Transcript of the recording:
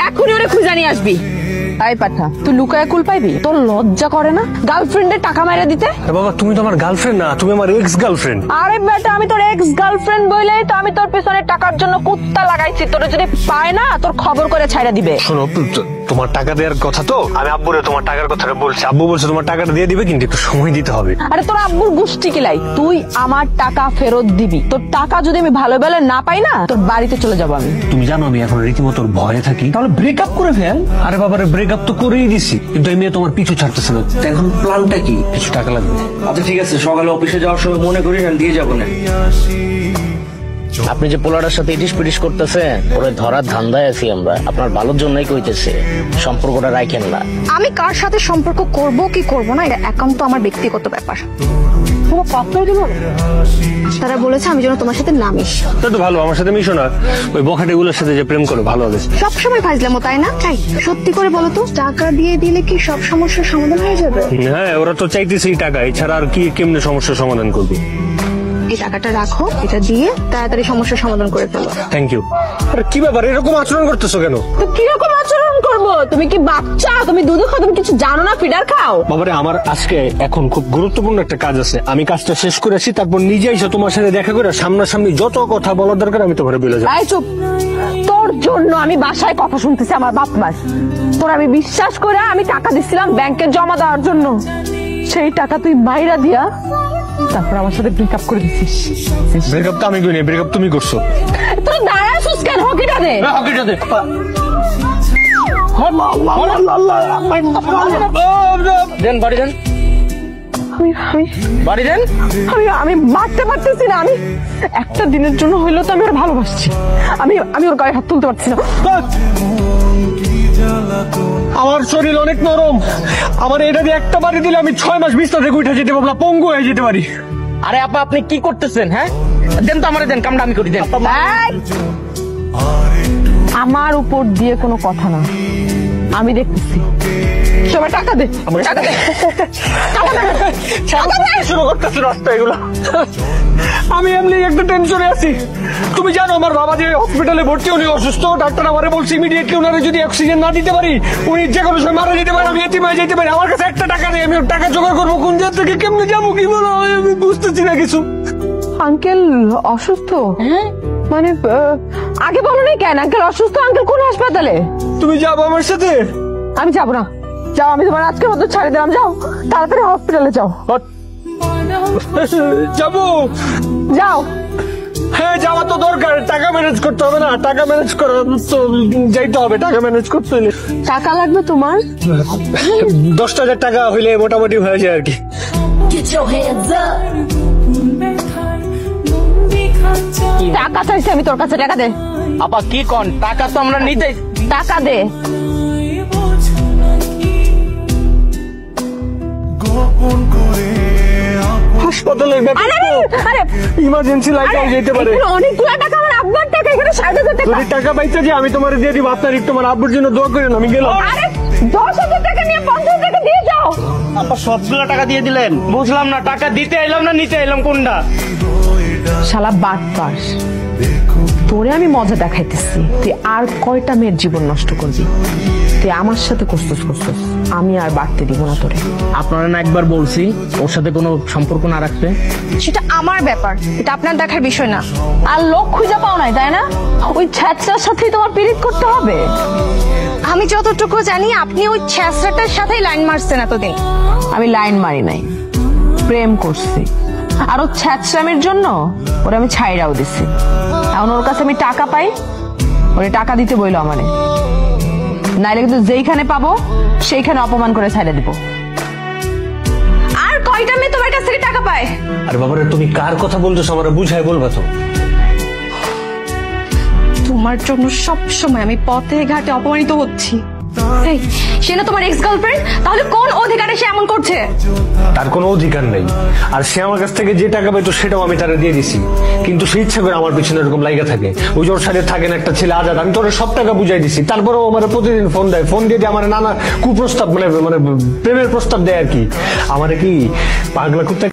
এখনই ওরে খুঁজে নিয়ে আসবি। এই পাঠা, তুই লুকায় কুল পাইবি? তোর লজ্জা করে না গার্লফ্রেন্ডের টাকা মাইরা দিতে? বাবা তুমি তো আমার গার্লফ্রেন্ড না, তুমি আমার এক্স গার্লফ্রেন্ড। আরে বেটা, আমি তোর এক্স গার্লফ্রেন্ড বলেই তো আমি তোর পিছনে টাকার জন্য কুত্তা লাগাইছি। তোর যদি পায় না তোর খবর করে ছাইড়া দিবে। শোনো, তোমার টাকা দেওয়ার কথা তো, আমি আব্বুরে তোমার টাকার কথাটা বলছি। আব্বু বলছে তোমার টাকাটা দিয়ে দিবে, কিন্তু একটু সময় দিতে হবে। আরে তোর আব্বুর গুষ্টি কিলাই, তুই আমার টাকা ফেরত দিবি। তোর টাকা যদি আমি ভালো বেলে না পাই না, তোর বাড়িতে চলে যাবো আমি। তুমি জানো আমি এখন রীতিমতো ভয়ে থাকি। তাহলে ব্রেকআপ করে ফেল। আরে বাবারে, ব্রেকআপ তো করেই দিছি, কিন্তু এই মেয়ে তোমার পিছু ছাড়তেছে না। এখন প্ল্যানটা কি? কিছু টাকা লাগবে। আচ্ছা ঠিক আছে, সকালে অফিসে যাওয়ার সময় মনে করি দিয়ে যাবো না। আপনি যে পোলাটার সাথে ইটিস পিটিস করতেছেন, ওরে ধরার ধান্দায় আছি আমরা। আপনার ভালোর জন্যই কইতেছে, সম্পর্কটা রাখেন না। আমি কার সাথে সম্পর্ক করব কি করব না, এটা একান্ত আমার ব্যক্তিগত ব্যাপার। তারা বলেছে আমি যেন তোমার সাথে না মিশি। তা তো ভালো, আমার সাথে মিশো না, ওই বখাটেগুলোর সাথে যে প্রেম করো ভালো হবে। সবসময় ফাজলামো, তাই না? তাই সত্যি করে বলো তো, টাকা দিয়ে দিলে কি সব সমস্যার সমাধান হয়ে যাবে? হ্যাঁ, ওরা তো চাইতেছেই টাকা, এছাড়া আর কি কেমনে সমস্যার সমাধান করবে? এই টাকাটা রাখো, এটা দিয়ে তাড়াতাড়ি সমস্যার সমাধান করে ফেলো। Thank you. আরে কি ব্যাপার, এরকম আচরণ করতেছো কেন? তো কিরকম আচরণ করবো? তুমি কি বাচ্চা? তুমি দুধ খাও, তুমি কিছু জানো না? ফিডার খাও? বাবারে, আমার আজকে এখন খুব গুরুত্বপূর্ণ একটা কাজ আছে, আমি কাজটা শেষ করে আসি, তারপর নিজে এসে তোমার সাথে দেখা করে সামনাসামনি যত কথা বলার দরকার আমি তোমার বলে যাবো। এই চুপ! তোর জন্য আমি বাসায় কথা শুনতেছি আমার বাপ মাস। তোর আমি বিশ্বাস করে আমি টাকা দিছিলাম ব্যাংকে জমা দেওয়ার জন্য, সেই টাকা তুই মাইরা দিয়া তারপর আমার সাথে ব্রেকআপ করে দিছিস। ব্রেকআপ তো আমি করিনি, ব্রেকআপ তুমি করছো। তুই দাঁড়াছিস কেন? হকিটা দে। হকিটা দে। দেন বাড়ি দেন, বাড়ি দেন। আমি মারতে পারতেছি না। আমি একটা দিনের জন্য হইলেও তো আমি ওর ভালোবাসছি। আমি ওর গায়ে হাত তুলতে পারছি না। আমার শরীর অনেক নরম, আমার এটা দিয়ে একটা বাড়ি দিলে আমি 6 মাস বিছনা থেকে উঠে যেতে পারবো না, পঙ্গু হয়ে যেতে পারি। আরে আপা, আপনি কি করতেছেন? হ্যাঁ দেন তো আমারে, দেন, কামটা আমি করি, দেন। আমার উপর দিয়ে কোনো কথা না, আমি দেখতেছি। সবাই টাকা দে, টাকা দে। শুরু করতেছি রাস্তা এগুলো। আমি এমনি একটা টেনশনে আছি। তুমি জানো আমার বাবা যে হসপিটালে ভর্তি, উনি অসুস্থ। ডাক্তার আমারে বলছে ইমিডিয়েটলি ওনারে যদি অক্সিজেন না দিতে পারি উনি যে কোনো সময় মারা যেতে পারে, আমি এতিম হয়ে যেতে পারি। আমার কাছে একটা টাকা নেই, আমি টাকা জোগাড় করবো কোন জায়গা থেকে, কেমনে যাবো, কি বলো, আমি বুঝতেছি না কিছু। আঙ্কেল অসুস্থ? মানে আগে বলো নি কেন আঙ্কেল অসুস্থ? আঙ্কেল কোন হাসপাতালে? তুমি যাবো আমার সাথে? আমি যাবো না। যাও, আমি তোমার আজকের মতো ছাড়ে দিলাম। যাও তাড়াতাড়ি হসপিটালে যাও। যাবো? যাও। হ্যাঁ যাওয়া তো দরকার, টাকা ম্যানেজ করতে হবে না? টাকা ম্যানেজ করা তো যাইতে হবে, টাকা ম্যানেজ করতে হলে। টাকা লাগবে তোমার? 10,000 টাকা হইলে মোটামুটি হয়ে যায় আর কি। টাকা চাইছি আমি তোর কাছে, টাকা দে। আপা কি কন? টাকা তো আমরা নিতে। টাকা দে। হাসপাতালের ব্যাপার, ইমার্জেন্সি লাইনে যেতে পারে। অনেকগুলো টাকা, আমার আব্বার টাকা, এখানে 60,000 টাকা। যদি টাকা পাইতে যে আমি তোমার দিয়ে দিব, আপনার তোমার আব্বুর জন্য দোয়া করেন, আমি গেলাম। আরে 10,000 টাকা নিয়ে 50,000 টাকা দিয়ে যাও। আপা সবগুলো টাকা দিয়ে দিলেন? বুঝলাম না, টাকা দিতে এলাম না নিতে এলাম, কোনটা? শালা বাটপার, তোরে আমি মজা দেখাইতেছি। তুই আর কয়টা মেয়ের জীবন নষ্ট করবি? তুই আমার সাথে করছিস, আমি আর বাড়তে দিব না তোরে। আপনারা না একবার বলছি ওর সাথে কোনো সম্পর্ক না রাখতে? সেটা আমার ব্যাপার, এটা আপনার দেখার বিষয় না। আর লোক খুঁজে পাও নাই, তাই না? ওই ছ্যাঁচড়ার সাথেই তোমার পিরিত করতে হবে? আমি যতটুকু জানি আপনি ওই ছ্যাঁচড়াটার সাথেই লাইন মারছেন এতদিন। আমি লাইন মারি নাই, প্রেম করছি। আর ও ছ্যাঁচড়ামির জন্য ওরে আমি ছাইড়াও দিছি। এখন ওর কাছে আমি টাকা পাই, ওরে টাকা দিতে বইলো আমারে, নাইলে কিন্তু যেইখানে পাবো সেইখানে অপমান করে ছাইড়া দিব। আর কয়টা মেয়ে তোমার কাছ থেকে টাকা পায়? আর বাবারে, তুমি কার কথা বলতেছো আমার বুঝাই বলবা তো। তোমার জন্য সব সময় আমি পথে ঘাটে অপমানিত হচ্ছি। সে না তোমার এক্স গার্লফ্রেন্ড? তাহলে কোন অধিকারে সে এমন করছে? তার কোনো অধিকার নেই। আর সে আমার কাছ থেকে যে টাকা পেতো সেটাও আমি তারা দিয়ে দিছি, কিন্তু সে ইচ্ছা করে আমার পিছনে এরকম লাইগা থাকে। ওই যে ওর সাথে থাকেন একটা ছেলে আজাদ, আমি তোর সব টাকা বুঝাই দিছি, তারপরেও আমার প্রতিদিন ফোন দেয়, ফোন দিয়ে আমার নানা কুপ্রস্তাব, মানে প্রেমের প্রস্তাব দেয় আর কি। আমার কি পাগলা কুত্তা